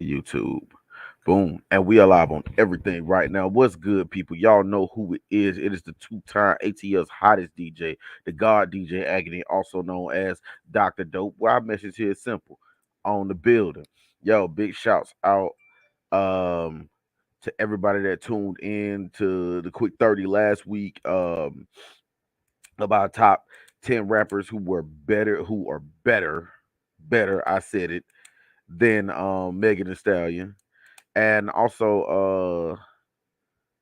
YouTube. Boom. And we are live on everything right now. What's good, people? Y'all know who it is. It is the two-time ATL's hottest DJ, the God DJ Agony, also known as Dr. Dope. Well, our message here is simple. On the building. Yo, big shouts out to everybody that tuned in to the quick 30 last week. About top 10 rappers who are better, I said it, than Megan Thee Stallion. And also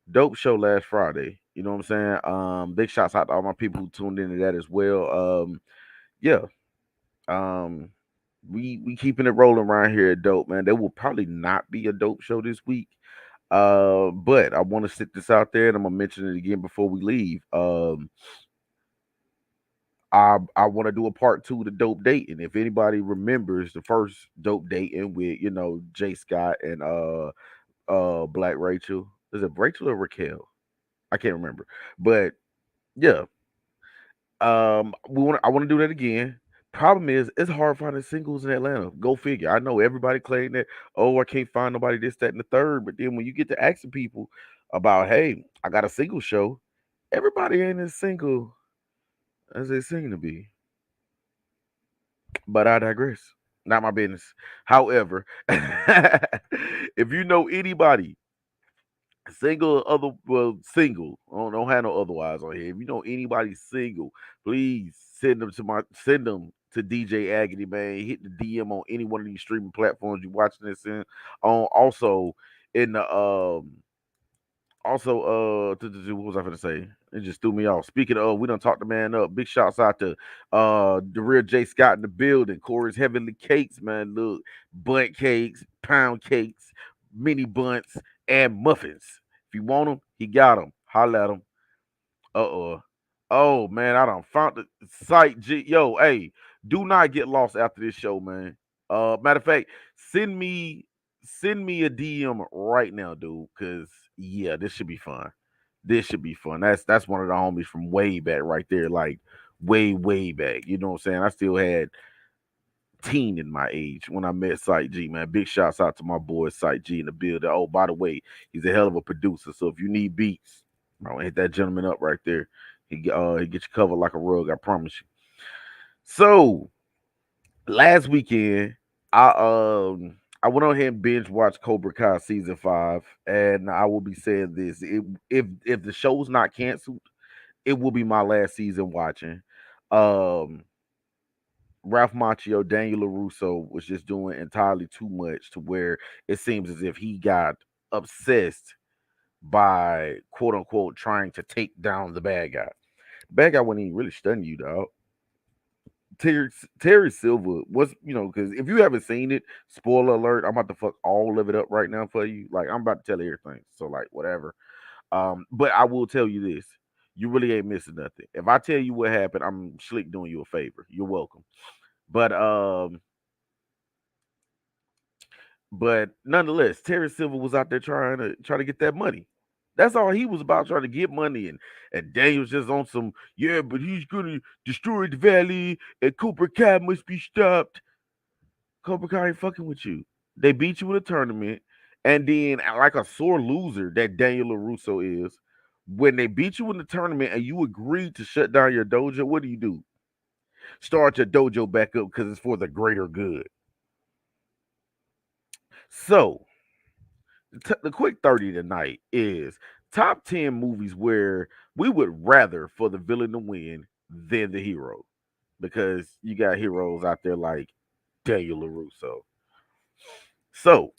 dope show last Friday. You know what I'm saying? Big shouts out to all my people who tuned into that as well. Yeah. Um we keeping it rolling around here at Dope, man. There will probably not be a dope show this week. But I want to sit this out there and I'm gonna mention it again before we leave. I want to do a part two to dope dating. If anybody remembers the first dope dating with, Jay Scott and Black Rachel. Is it Rachel or Raquel? I can't remember. But yeah, I want to do that again. Problem is, it's hard finding singles in Atlanta. Go figure. I know everybody claiming that, oh, I can't find nobody this, that, and the third. But then when you get to asking people about, hey, I got a single show, everybody ain't as single as they seem to be. But I digress. Not my business. However, if you know anybody single other single, don't have no otherwise on here. If you know anybody single, please send them to DJ Agony, man. Hit the DM on any one of these streaming platforms you're watching this in. On also in the what was I gonna say? It just threw me off. Speaking of, we done talked the man up. Big shouts out to the real J Scott in the building. Corey's Heavenly Cakes, man. Look, bunt cakes, pound cakes, mini bunts, and muffins. If you want them, he got them. Holla at him. Uh-oh. Oh man, I done found the site. Yo, hey, do not get lost after this show, man. Matter of fact, send me send me a DM right now, dude. Cause yeah, this should be fun. This should be fun. That's one of the homies from way back right there, like way back. You know what I'm saying? I still had teen in my age when I met Sight G, man. Big shouts out to my boy Sight G in the building. Oh, by the way, he's a hell of a producer. So if you need beats, I want to hit that gentleman up right there. He get you covered like a rug, I promise you. So last weekend, I went on ahead and binge watched Cobra Kai season 5, and I will be saying this: if the show's not canceled, it will be my last season watching. Um, Ralph Macchio, Daniel LaRusso was just doing entirely too much to where it seems as if he got obsessed by quote unquote trying to take down the bad guy. Bad guy wasn't even really studying you, dog. Terry, Terry Silver was, because if you haven't seen it, spoiler alert, I'm about to fuck all of it up right now for you. Like, I'm about to tell everything. So, like, whatever. But I will tell you this. You really ain't missing nothing. If I tell you what happened, I'm slick doing you a favor. You're welcome. But nonetheless, Terry Silver was out there trying to get that money. That's all he was about, trying to get money. And Daniel's just on some, yeah, but he's gonna destroy the valley and Cooper Kai must be stopped. Cobra Kai ain't fucking with you. They beat you in a tournament, and then like a sore loser that Daniel LaRusso is, when they beat you in the tournament and you agreed to shut down your dojo, what do? Start your dojo back up because it's for the greater good. So the quick 30 tonight is top 10 movies where we would rather for the villain to win than the hero, because you got heroes out there like Daniel LaRusso. So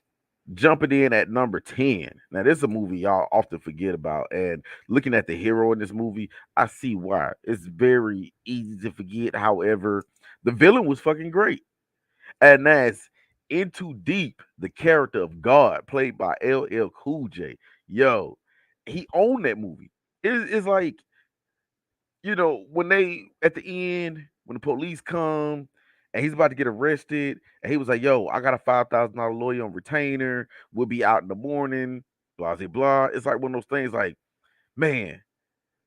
jumping in at number 10. Now, this is a movie y'all often forget about. And looking at the hero in this movie, I see why. It's very easy to forget. However, the villain was fucking great. And that's Into Deep, the character of God, played by LL Cool J. Yo, he owned that movie. It's like, when they at the end, when the police come and he's about to get arrested, and he was like, "Yo, I got a $5,000 lawyer on retainer. We'll be out in the morning." Blah blah blah. It's like one of those things. Like, man,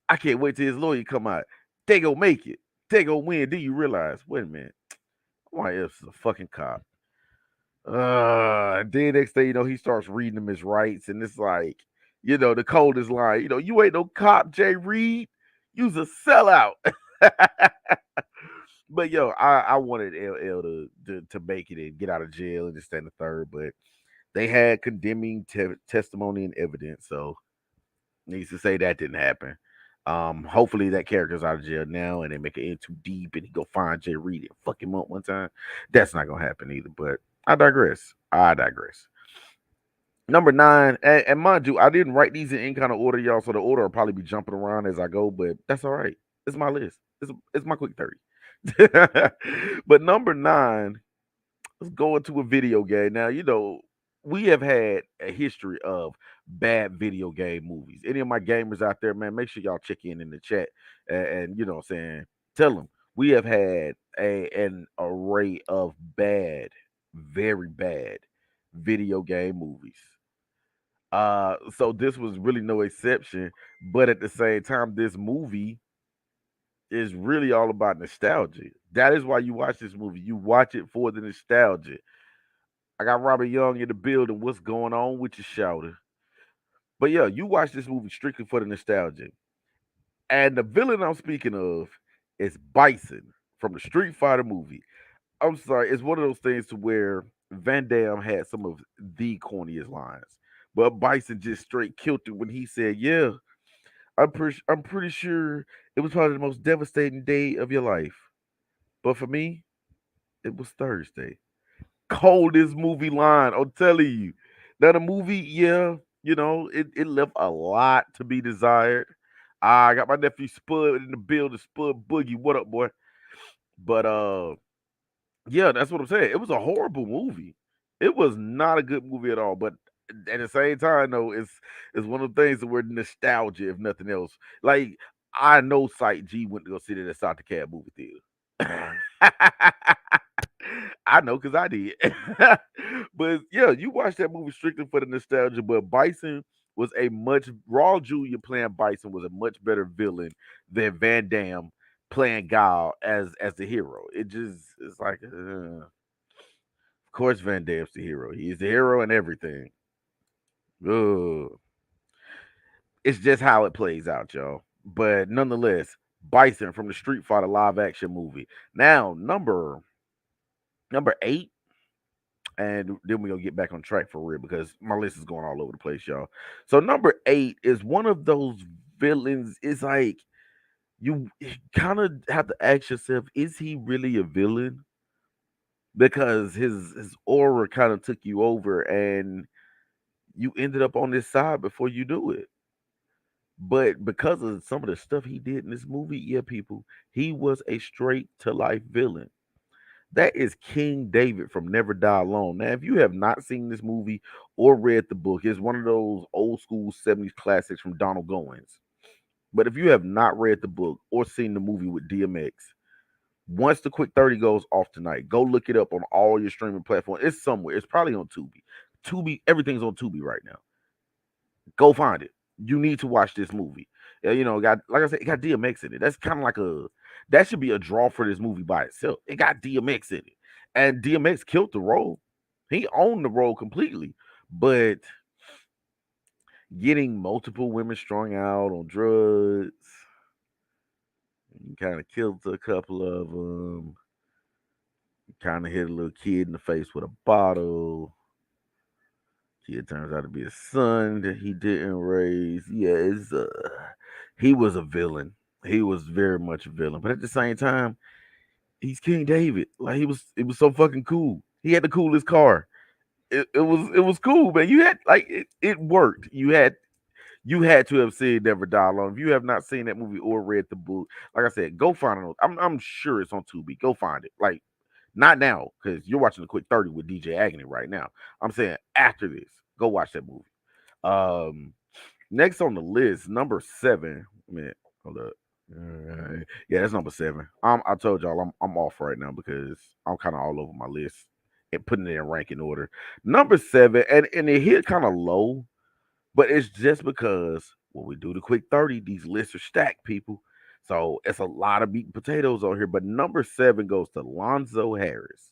I can't wait till his lawyer come out. They gonna make it. They gonna win. Do you realize? Wait a minute. Why else is a fucking cop? Then next thing you know, he starts reading them his rights, and it's like, the coldest line. You ain't no cop, Jay Reed. You's a sellout. But I wanted LL to make it and get out of jail and just stand the third, but they had condemning testimony and evidence, so needs to say that didn't happen. Hopefully that character's out of jail now and they make it in too deep and he go find Jay Reed and fuck him up one time. That's not gonna happen either. But I digress. I digress. Number nine, and mind you, I didn't write these in any kind of order, y'all. So the order will probably be jumping around as I go, but that's all right. It's my list. It's my quick 30. But number nine, let's go into a video game. Now, we have had a history of bad video game movies. Any of my gamers out there, man, make sure y'all check in the chat and you know what I'm saying, tell them we have had an array of bad, very bad video game movies. So this was really no exception, but at the same time, this movie is really all about nostalgia. That is why you watch this movie. You watch it for the nostalgia. I got Robert Young in the building. What's going on with your shouter? But yeah, you watch this movie strictly for the nostalgia. And the villain I'm speaking of is Bison from the Street Fighter movie. I'm sorry, it's one of those things to where Van Damme had some of the corniest lines, but Bison just straight killed it when he said, "Yeah, I'm pretty sure it was probably the most devastating day of your life, but for me, it was Thursday." Coldest movie line, I'm telling you. Now the movie, yeah, it left a lot to be desired. I got my nephew Spud in the building, Spud Boogie. What up, boy? But yeah, that's what I'm saying. It was a horrible movie. It was not a good movie at all. But at the same time, though, it's one of the things that we're nostalgia, if nothing else. Like I know Sight G went to go see it at Santa Cat movie theater. I know because I did. But yeah, you watch that movie strictly for the nostalgia. But Bison was a much Raw Jr. playing Bison was a much better villain than Van Damme playing Guile as the hero. It just it's like of course Van Damme's the hero. He's the hero and everything. Ugh. It's just how it plays out, y'all. But nonetheless, Bison from the Street Fighter live action movie. Now, number eight, and then we're gonna get back on track for real because my list is going all over the place, y'all. So number eight is one of those villains. It's like you kind of have to ask yourself, is he really a villain? Because his aura kind of took you over and you ended up on this side before you knew it. But because of some of the stuff he did in this movie, yeah, people, he was a straight to life villain. That is King David from Never Die Alone. Now, if you have not seen this movie or read the book, it's one of those old school 70s classics from Donald Goins. But if you have not read the book or seen the movie with DMX, once the quick 30 goes off tonight, go look it up on all your streaming platforms. It's somewhere. It's probably on Tubi. Tubi, everything's on Tubi right now. Go find it. You need to watch this movie. Yeah, got like I said, it got DMX in it. That's kind of like that should be a draw for this movie by itself. It got DMX in it, and DMX killed the role. He owned the role completely, but getting multiple women strung out on drugs, kind of killed a couple of them. Kind of hit a little kid in the face with a bottle. Kid turns out to be a son that he didn't raise. Yeah, he was a villain. He was very much a villain, but at the same time, he's King David. Like it was so fucking cool. He had the coolest car. It was cool, man. You had like it worked. You had to have seen Never Die Alone. If you have not seen that movie or read the book, like I said, go find it. I'm sure it's on Tubi. Go find it. Like not now, because you're watching the quick 30 with DJ Agony right now. I'm saying after this, go watch that movie. Um, Next on the list, number seven. Man, hold up. Yeah, that's number seven. I told y'all I'm off right now because I'm kind of all over my list and putting it in ranking order. Number seven, and it hit kind of low, but it's just because when we do the quick 30, these lists are stacked, people. So it's a lot of meat and potatoes on here. But number seven goes to Lonzo Harris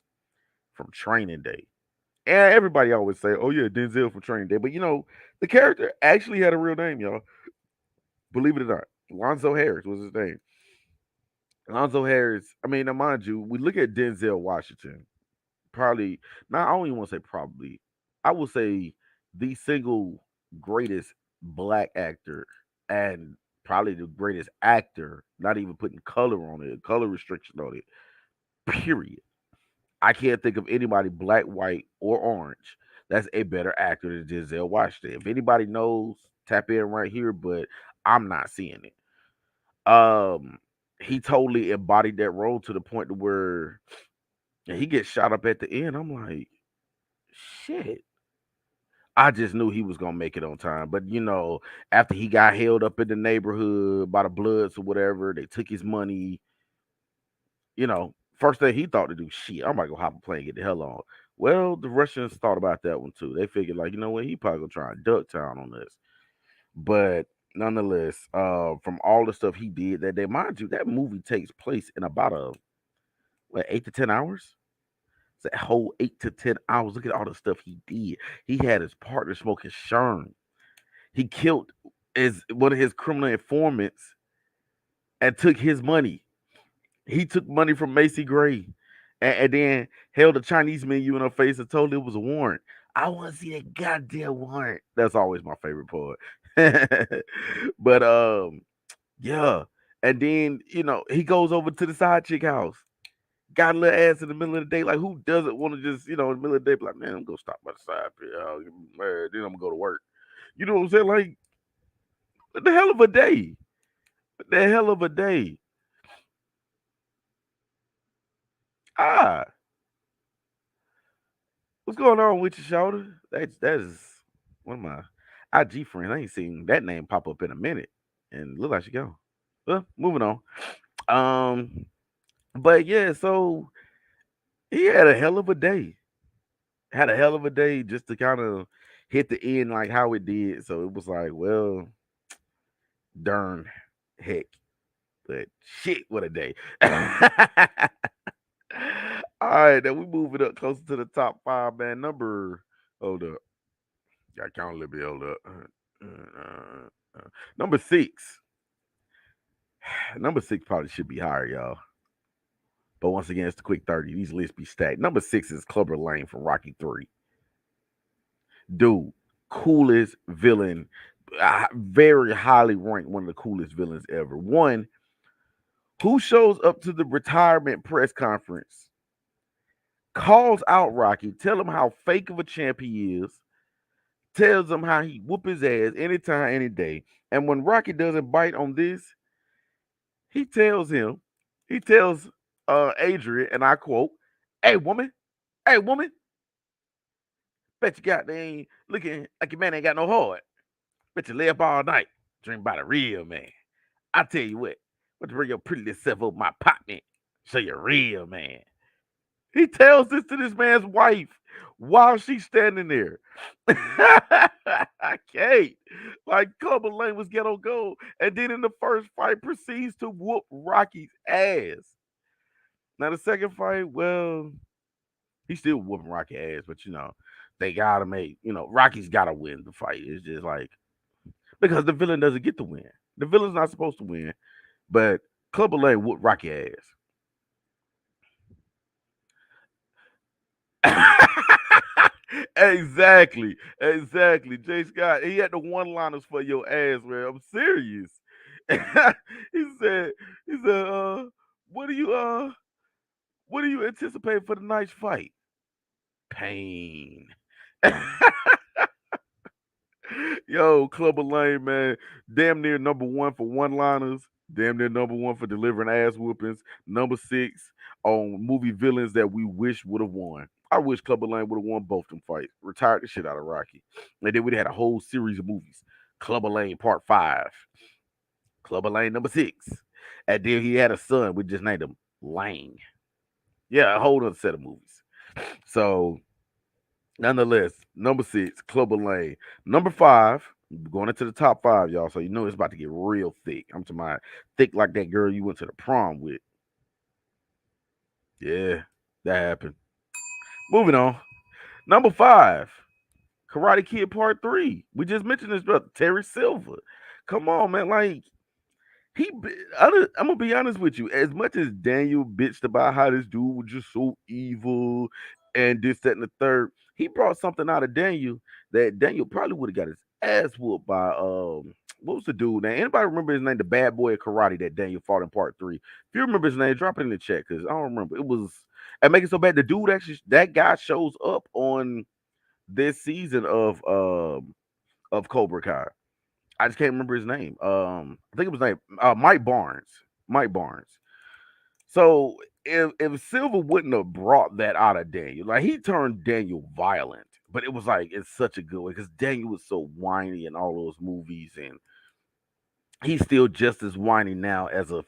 from Training Day. And everybody always say, "Oh yeah, Denzel from Training Day," but the character actually had a real name, y'all. Believe it or not, Lonzo Harris was his name. Lonzo Harris. I mean, now mind you, we look at Denzel Washington. Probably, not. I don't even want to say probably. I will say the single greatest black actor and probably the greatest actor. Not even putting color on it, color restriction on it. Period. I can't think of anybody black, white, or orange that's a better actor than Denzel Washington. If anybody knows, tap in right here, but I'm not seeing it. He totally embodied that role to the point to where he gets shot up at the end. I'm like, shit. I just knew he was gonna make it on time. But after he got held up in the neighborhood by the Bloods or whatever, they took his money. First thing he thought to do, shit, I'm gonna go hop a plane and get the hell on. Well, the Russians thought about that one too. They figured, like, you know what, he probably gonna try and duck town on this. But nonetheless, from all the stuff he did that day, mind you, that movie takes place in about 8 to 10 hours. It's that whole 8 to 10 hours. Look at all the stuff he did. He had his partner smoking Sherm. He killed one of his criminal informants and took his money. He took money from Macy Gray and then held a Chinese menu in her face and told her it was a warrant. I want to see that goddamn warrant. That's always my favorite part. But yeah. And then, he goes over to the side chick house. Got a little ass in the middle of the day. Like, who doesn't want to just, in the middle of the day, be like, man, I'm gonna stop by the side, then I'm gonna go to work. You know what I'm saying? Like, the hell of a day. The hell of a day. Ah, what's going on with your shoulder? That is one of my IG friends. I ain't seen that name pop up in a minute, and look like she gone. Well, moving on. Um, but yeah, so he had a hell of a day. Had a hell of a day just to kind of hit the end like how it did. So it was like, well, darn heck, but shit, what a day. All right, then we move it up closer to the top five, man. Hold up. Got count a little bit. Hold up. Number six. Number six probably should be higher, y'all. But once again, it's the quick 30. These lists be stacked. Number six is Clubber Lane from Rocky 3. Dude, coolest villain. Very highly ranked, one of the coolest villains ever. One, who shows up to the retirement press conference, calls out Rocky, tell him how fake of a champ he is, tells him how he whoop his ass anytime, any day. And when Rocky doesn't bite on this, he tells him, he tells Adrian, and I quote, hey woman, bet you got they ain't looking like your man ain't got no heart. Bet you lay up all night, dream about a real man. I tell you what to bring your pretty little self over my apartment, show you a real man. He tells this to this man's wife while she's standing there. I can't. Like Clubber Lane was ghetto gold. And then in the first fight proceeds to whoop Rocky's ass. Now the second fight, well, he's still whooping Rocky ass, but they gotta Rocky's gotta win the fight. It's just like because the villain doesn't get to win. The villain's not supposed to win, but Clubber Lane whooped Rocky ass. Exactly. Jay Scott, he had the one-liners for your ass, man. I'm serious. he said, he said, what do you what do you anticipate for the night's fight? Pain. Yo, Clubber Lane, man, damn near number one for one-liners. Damn near number one for delivering ass whoopings. Number six on movie villains that we wish would have won. I wish Clubber Lane would have won both them fights. Retired the shit out of Rocky. And then we'd had a whole series of movies. Clubber Lane Part 5. Clubber Lane number 6. And then he had a son. We just named him Lane. Yeah, a whole other set of movies. So nonetheless, number 6, Clubber Lane. Number 5, going into the top 5, y'all. So you know it's about to get real thick. I'm talking about thick like that girl you went to the prom with. Yeah, that happened. Moving on. Number five, Karate Kid Part 3. We just mentioned this brother, Terry Silver. Come on, man. Like, I'm gonna be honest with you. As much as Daniel bitched about how this dude was just so evil and this, that, and the third, he brought something out of Daniel that Daniel probably would have got his ass whooped by what was the dude name? Anybody remember his name? The bad boy of karate that Daniel fought in part three. If you remember his name, drop it in the chat because I don't remember. It was and make it so bad. The dude actually that guy shows up on this season of Cobra Kai. I just can't remember his name. I think it was named Mike Barnes. Mike Barnes. So if Silver wouldn't have brought that out of Daniel, like he turned Daniel violent, but it was like it's such a good way because Daniel was so whiny in all those movies, and he's still just as whiny now as a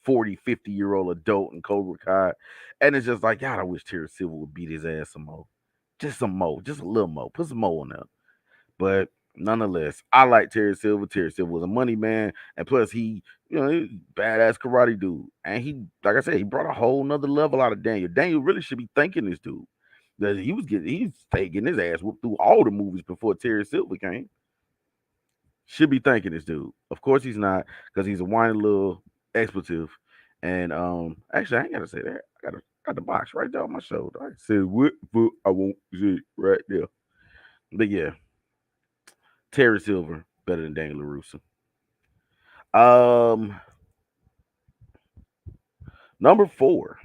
40, 50-year-old adult in Cobra Kai. And it's just like, God, I wish Terry Silver would beat his ass some more. Just some more, just a little more. Put some more on there. But nonetheless, I like Terry Silver. Terry Silver was a money man, and plus he's badass karate dude. And he, like I said, he brought a whole nother level out of Daniel. Daniel really should be thanking this dude that he's taking his ass whooped through all the movies before Terry Silver came. Should be thanking this dude. Of course he's not, because he's a whiny little expletive. And actually I ain't gotta say that. I got the box right there on my shoulder. I said what foot I won't say right there. But yeah, Terry Silver better than Daniel LaRusso. Um, number four.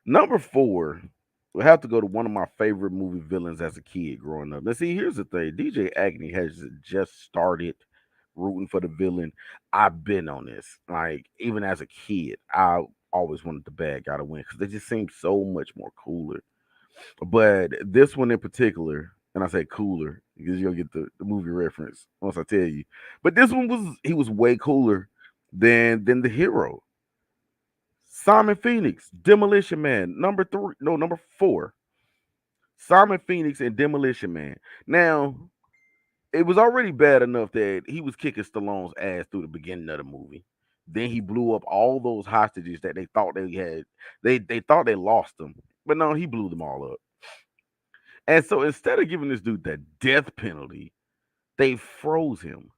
Number four, we have to go to one of my favorite movie villains as a kid growing up. Now, see, here's the thing: DJ Agnew has just started rooting for the villain. I've been on this, like even as a kid, I always wanted the bad guy to win because they just seem so much more cooler. But this one in particular, and I say cooler because you'll get the movie reference once I tell you. But this one he was way cooler than the hero. Simon Phoenix, Demolition Man, number three, no, number four. Simon Phoenix and Demolition Man. Now, it was already bad enough that he was kicking Stallone's ass through the beginning of the movie. Then he blew up all those hostages that they thought they had. They thought they lost them, but no, he blew them all up. And so instead of giving this dude the death penalty, they froze him.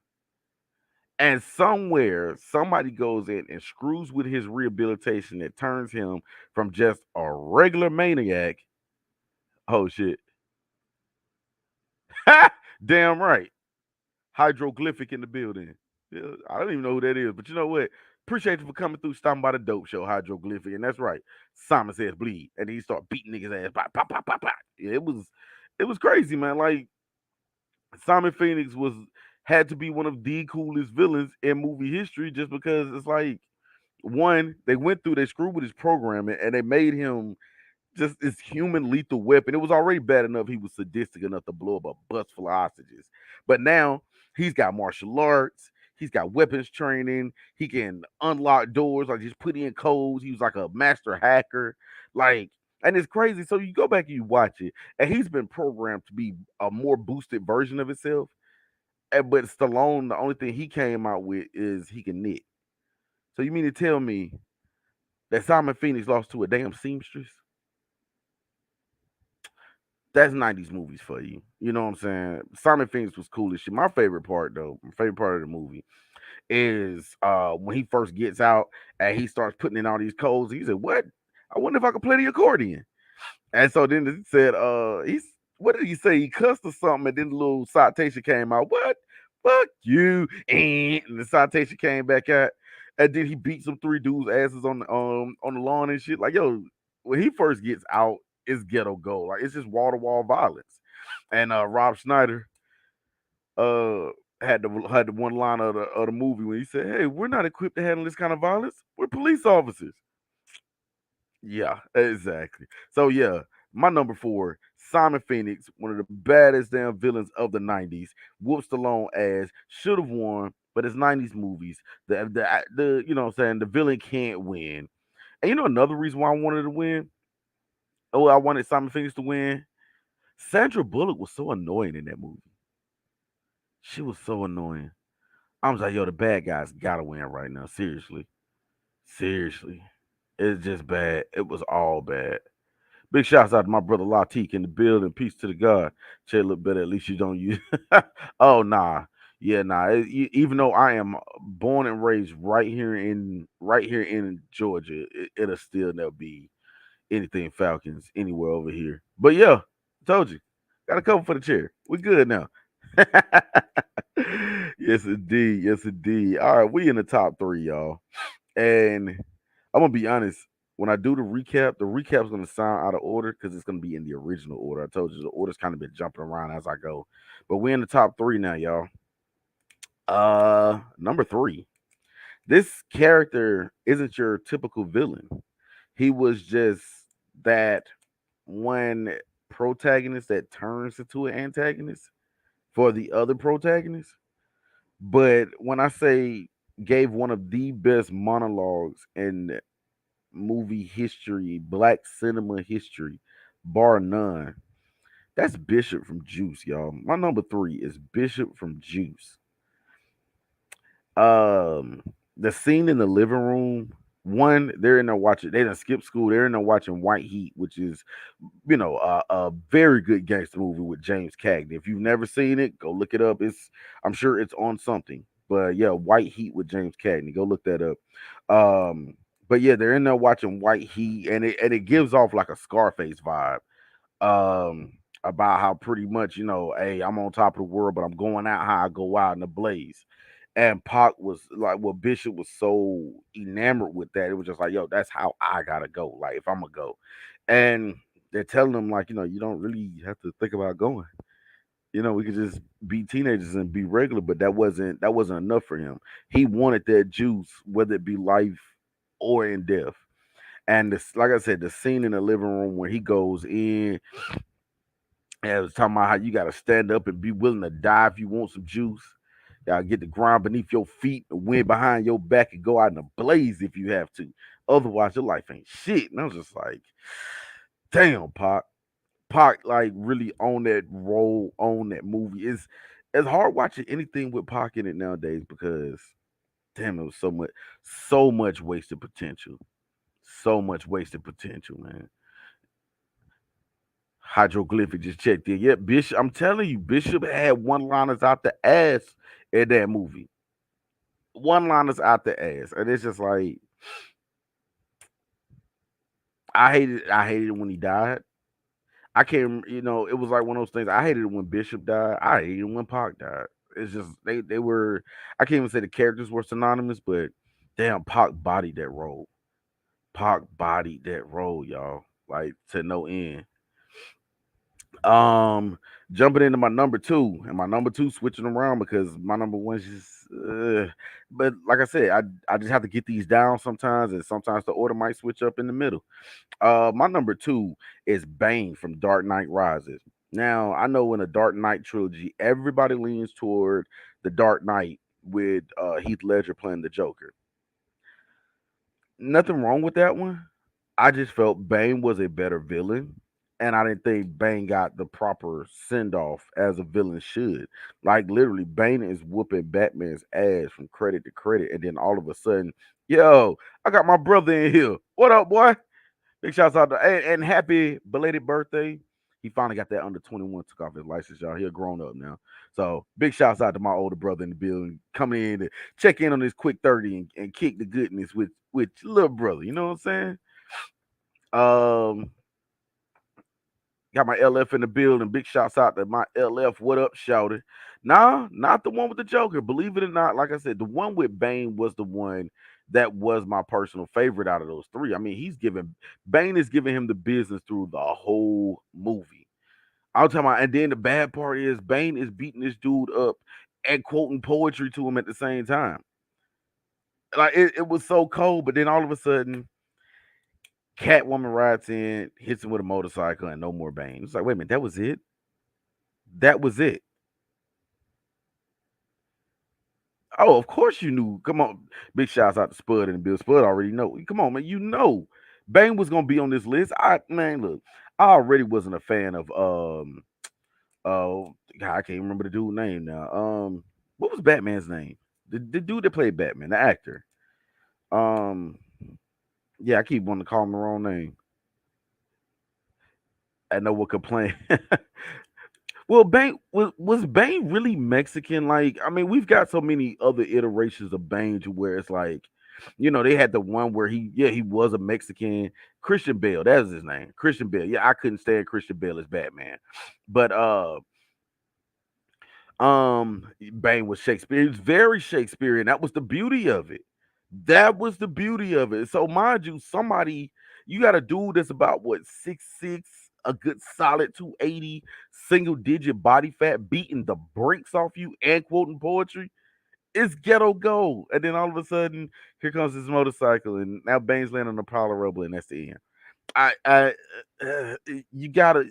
And somewhere somebody goes in and screws with his rehabilitation that turns him from just a regular maniac. Oh shit. Damn right. Hydroglyphic in the building. Yeah, I don't even know who that is, but you know what? Appreciate you for coming through, stopping by the dope show, Hydroglyphic. And that's right. Simon says bleed. And he start beating niggas ass. Pop, pop, pop, pop, pop. Yeah, it was crazy, man. Like Simon Phoenix had to be one of the coolest villains in movie history just because it's like one, they screwed with his programming and they made him just this human lethal weapon. It was already bad enough he was sadistic enough to blow up a bus full of hostages. But now he's got martial arts, he's got weapons training, he can unlock doors, like just put in codes. He was like a master hacker. Like, and it's crazy. So you go back and you watch it, and he's been programmed to be a more boosted version of himself. But Stallone, the only thing he came out with is he can knit. So you mean to tell me that Simon Phoenix lost to a damn seamstress? That's 90s movies for you. You know what I'm saying? Simon Phoenix was cool as shit. My favorite part, though, my favorite part of the movie is when he first gets out and he starts putting in all these codes. He said, what? I wonder if I could play the accordion. And so then he said, what did he say? He cussed or something, and then the little citation came out. What? Fuck you. And the citation came back out. And then he beat some three dudes' asses on the lawn and shit. Like, yo, when he first gets out, it's ghetto gold. Like it's just wall to wall violence. And Rob Schneider uh had the one line of the movie when he said, "Hey, we're not equipped to handle this kind of violence. We're police officers." Yeah, exactly. So yeah, my number four, Simon Phoenix, one of the baddest damn villains of the '90s. Whoops Stallone ass should have won, but it's '90s movies. The you know what I'm saying, the villain can't win. And you know another reason why I wanted to win? Oh, I wanted Simon Phoenix to win. Sandra Bullock was so annoying in that movie. She was so annoying. I was like, yo, the bad guys gotta win right now. Seriously. Seriously. It's just bad. It was all bad. Big shouts out to my brother Latik in the building. Peace to the God. Chair a little better. At least you don't use. Oh nah, yeah nah. Even though I am born and raised right here in Georgia, it'll still never be anything Falcons anywhere over here. But yeah, told you, got a couple for the chair. We good now. Yes indeed, yes indeed. All right, we in the top three, y'all, and I'm gonna be honest. When I do the recap's gonna sound out of order because it's gonna be in the original order. I told you the order's kind of been jumping around as I go, but we're in the top three now, y'all. Number three. This character isn't your typical villain. He was just that one protagonist that turns into an antagonist for the other protagonist. But when I say gave one of the best monologues in movie history, black cinema history, bar none, that's Bishop from Juice, y'all. My number three is Bishop from Juice. Um, the scene in the living room. One, they're in there watching. They done skip school. They're in there watching White Heat, which is, a very good gangster movie with James Cagney. If you've never seen it, go look it up. I'm sure it's on something. But yeah, White Heat with James Cagney. Go look that up. But yeah, they're in there watching White Heat, and it gives off like a Scarface vibe. About how pretty much, hey, I'm on top of the world, but I'm going out how I go out in the blaze. And Pac was like, well, Bishop was so enamored with that. It was just like, yo, that's how I gotta go. Like, if I'm gonna go, and they're telling him like, you don't really have to think about going. We could just be teenagers and be regular, but that wasn't enough for him. He wanted that juice, whether it be life or in death. And this, like I said, the scene in the living room where he goes in and it was talking about how you got to stand up and be willing to die if you want some juice. Gotta get the ground beneath your feet, the wind behind your back, and go out in a blaze if you have to. Otherwise, your life ain't shit. And I was just like, damn, Pac. Pac like really on that role, on that movie. It's hard watching anything with Pac in it nowadays because damn, it was so much wasted potential. So much wasted potential, man. Hydroglyphic just checked in. Yeah, Bishop. I'm telling you, Bishop had one liners out the ass in that movie. One liners out the ass. And it's just like I hated it when he died. I can't it was like one of those things. I hated it when Bishop died. I hated it when Pac died. It's just they were I can't even say the characters were synonymous, but damn Pac bodied that role. Pac bodied that role, y'all. Like to no end. Um, Jumping into my number two, and my number two switching around because my number one's just. But like I said, I just have to get these down sometimes, and sometimes the order might switch up in the middle. My number two is Bane from Dark Knight Rises. Now I know in the Dark Knight trilogy, everybody leans toward the Dark Knight with Heath Ledger playing the Joker. Nothing wrong with that one. I just felt Bane was a better villain, and I didn't think Bane got the proper send off as a villain should. Like literally, Bane is whooping Batman's ass from credit to credit, and then all of a sudden, yo, I got my brother in here. What up, boy? Big shouts out to and happy belated birthday. He finally got that under 21, took off his license, y'all. He a grown up now. So big shouts out to my older brother in the building, coming in to check in on this quick 30 and kick the goodness with your little brother. You know what I'm saying? Um, got my LF in the building. Big shouts out to my LF. What up, shouted? Nah, not the one with the Joker. Believe it or not, like I said, the one with Bane was the one that was my personal favorite out of those three. I mean, Bane is giving him the business through the whole movie. I'll tell my, and then the bad part is Bane is beating this dude up and quoting poetry to him at the same time. Like it was so cold, but then all of a sudden Catwoman rides in, hits him with a motorcycle, and no more Bane. It's like, wait a minute, that was it. That was it. Oh, of course you knew. Come on, big shouts out to Spud and Bill. Spud already know. Come on, man. Bane was gonna be on this list. Look, I already wasn't a fan of God, I can't remember the dude's name now. What was Batman's name? The dude that played Batman, the actor. Um, yeah, I keep wanting to call him the wrong name. I know what complain. Well, Bane was Bane really Mexican? Like, I mean, we've got so many other iterations of Bane to where it's like, they had the one where he was a Mexican. Christian Bale, that's his name. Christian Bale. Yeah, I couldn't stand Christian Bale as Batman. But Bane was Shakespeare. It was very Shakespearean. That was the beauty of it. That was the beauty of it. So mind you, you got a dude that's about what 6'6", a good solid 280, single digit body fat, beating the brakes off you and quoting poetry. It's ghetto gold. And then all of a sudden, here comes this motorcycle, and now Bane's landing on the Power Rebel, and that's the end. You gotta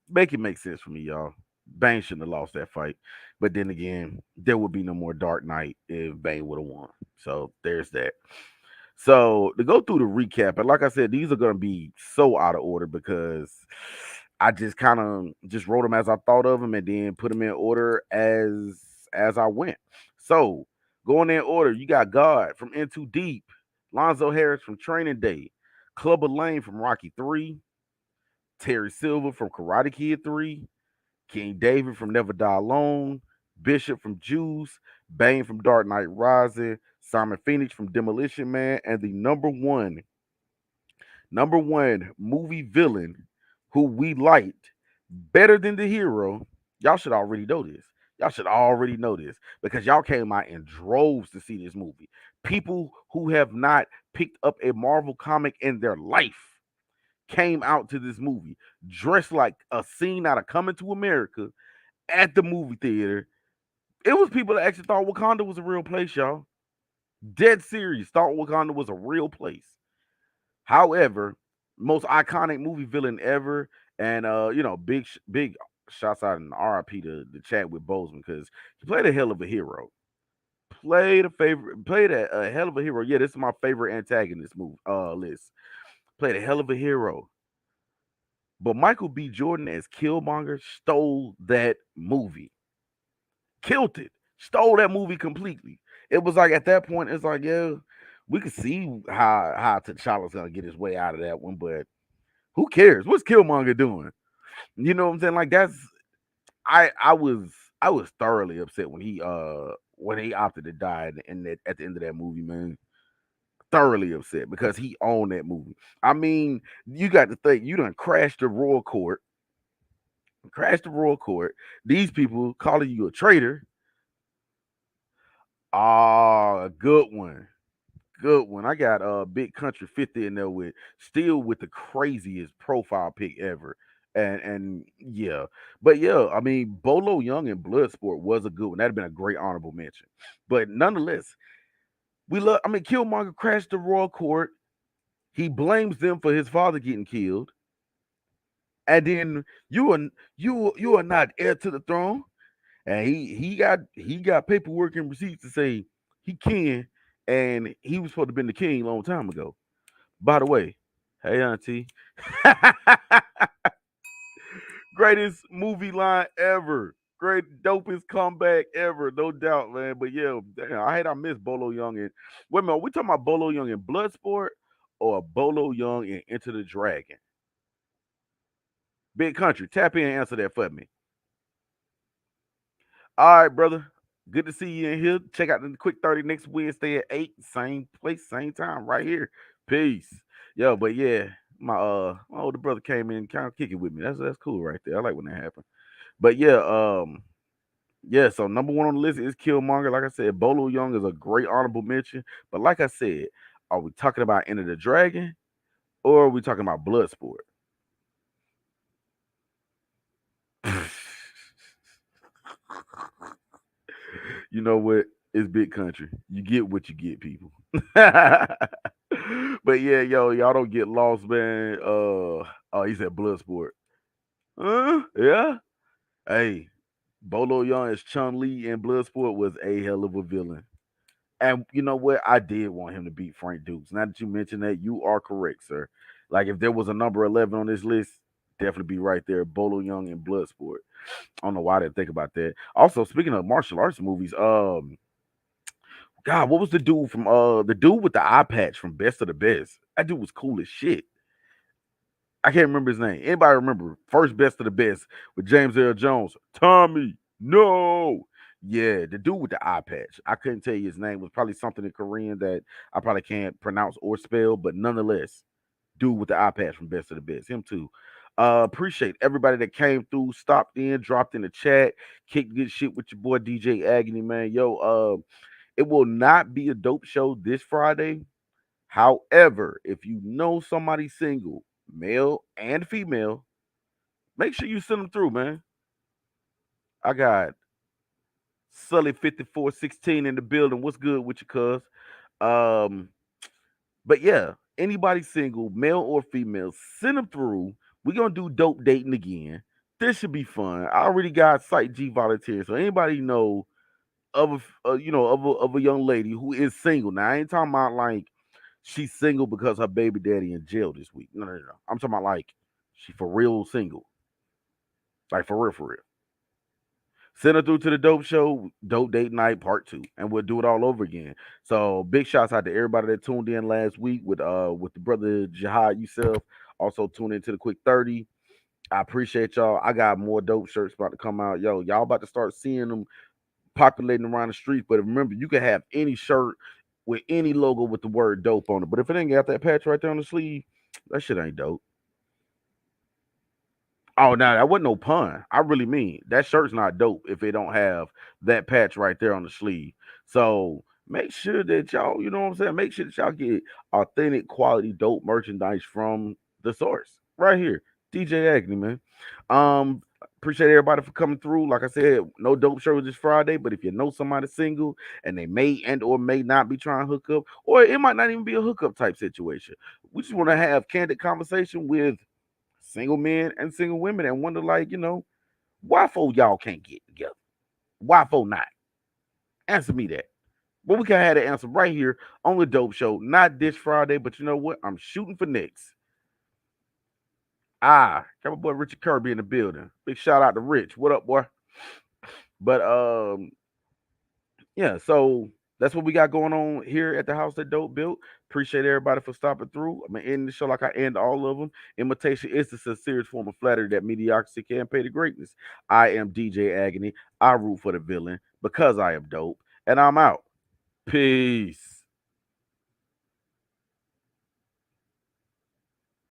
make it make sense for me, y'all. Bane shouldn't have lost that fight. But then again, there would be no more Dark Knight if Bane would have won. So there's that. So to go through the recap, and like I said, these are gonna be so out of order because I just kind of just wrote them as I thought of them and then put them in order as I went. So going in order, you got God from Into Deep, Lonzo Harris from Training Day, Clubber Lane from Rocky 3, Terry Silver from Karate Kid 3, King David from Never Die Alone, Bishop from Juice, Bane from Dark Knight Rising, Simon Phoenix from Demolition Man, and the number one movie villain who we liked better than the hero. Y'all should already know this. Y'all should already know this because y'all came out in droves to see this movie. People who have not picked up a Marvel comic in their life came out to this movie dressed like a scene out of Coming to America at the movie theater. It was people that actually thought Wakanda was a real place, y'all. Dead serious, thought Wakanda was a real place. However, most iconic movie villain ever, and big shots out in RIP to chat with Bozeman because he played a hell of a hero. Played a hell of a hero. Yeah, this is my favorite antagonist movie list. Played a hell of a hero. But Michael B. Jordan as Killmonger stole that movie. Killed it. Stole that movie completely. It was like at that point, it's like, yeah, we could see how T'Challa's gonna get his way out of that one, but who cares? What's Killmonger doing? You know what I'm saying? Like that's I was thoroughly upset when he opted to die at the end of that movie, man. Thoroughly upset because he owned that movie. I mean, you got to think you done crashed the royal court. These people calling you a traitor. Ah, a good one. Good one. I got Big Country 50 in there with the craziest profile pic ever. And yeah. But yeah, I mean Bolo Young in Bloodsport was a good one. That'd have been a great honorable mention. But nonetheless, Killmonger crashed the royal court. He blames them for his father getting killed. And then you are not heir to the throne. And he got paperwork and receipts to say he can, and he was supposed to have been the king a long time ago. By the way, hey auntie, greatest movie line ever, great dopest comeback ever, no doubt, man. But yeah, damn, I missed Bolo Young and wait a minute, we talking about Bolo Young in Bloodsport or Bolo Young in Enter the Dragon? Big Country, tap in and answer that for me. All right, brother. Good to see you in here. Check out the Quick 30 next Wednesday at 8. Same place, same time, right here. Peace. Yo, but yeah, my older brother came in kind of kicking with me. That's cool right there. I like when that happened. But yeah, yeah, so number one on the list is Killmonger. Like I said, Bolo Young is a great honorable mention. But like I said, are we talking about Enter the Dragon or are we talking about Bloodsport? You know what? It's big country. You get what you get, people. But yeah, yo, y'all don't get lost, man. Oh, he said Bloodsport. Yeah. Hey, Bolo Young as Chun Li in Bloodsport was a hell of a villain. And you know what? I did want him to beat Frank Dukes. Now that you mention that, you are correct, sir. Like if there was a number 11 on this list, definitely be right there. Bolo Young in Bloodsport. I don't know why I didn't think about that. Also, speaking of martial arts movies, God, what was the dude with the eye patch from Best of the Best? That dude was cool as shit. I can't remember his name. Anybody remember First Best of the Best with James Earl Jones? Tommy, no. Yeah, the dude with the eye patch. I couldn't tell you his name. It was probably something in Korean that I probably can't pronounce or spell, but nonetheless, dude with the eye patch from Best of the Best. Him too. Appreciate everybody that came through, stopped in, dropped in the chat, kicked good shit with your boy DJ Agony, man. Yo, it will not be a dope show this Friday. However, if you know somebody single, male and female, make sure you send them through, man. I got Sully 5416 in the building. What's good with you, cuz? Um, but yeah, anybody single, male or female, send them through. We're gonna do dope dating again. This should be fun. I already got Site G volunteers, so anybody know of a young lady who is single. Now I ain't talking about like she's single because her baby daddy in jail this week. No, no, no. I'm talking about like she for real single. Like for real, for real. Send her through to the dope show, dope date night part 2, and we'll do it all over again. So big shouts out to everybody that tuned in last week with the brother Jihad yourself. Also tune into the quick 30. I appreciate y'all. I got more dope shirts about to come out. Yo, y'all about to start seeing them populating around the streets. But remember, you can have any shirt with any logo with the word dope on it. But if it ain't got that patch right there on the sleeve, that shit ain't dope. Oh, no, that wasn't no pun. I really mean that shirt's not dope if it don't have that patch right there on the sleeve. So make sure that y'all, you know what I'm saying? Make sure that y'all get authentic, quality, dope merchandise from the source right here, DJ Agnew, man. Appreciate everybody for coming through. Like I said, no dope shows this Friday, but if you know somebody single and they may and or may not be trying to hook up, or it might not even be a hookup type situation, we just want to have candid conversation with single men and single women and wonder, like, why for y'all can't get together? Why for not? Answer me that. But we can have the answer right here on the Dope Show. Not this Friday, but you know what? I'm shooting for next. Got my boy Richard Kirby in the building. Big shout out to Rich. What up, boy? But yeah, so that's what we got going on here at the house that Dope built. Appreciate everybody for stopping through. I'm gonna end the show like I end all of them. Imitation is the sincerest form of flattery that mediocrity can pay to greatness. I am DJ Agony. I root for the villain because I am dope, and I'm out. Peace.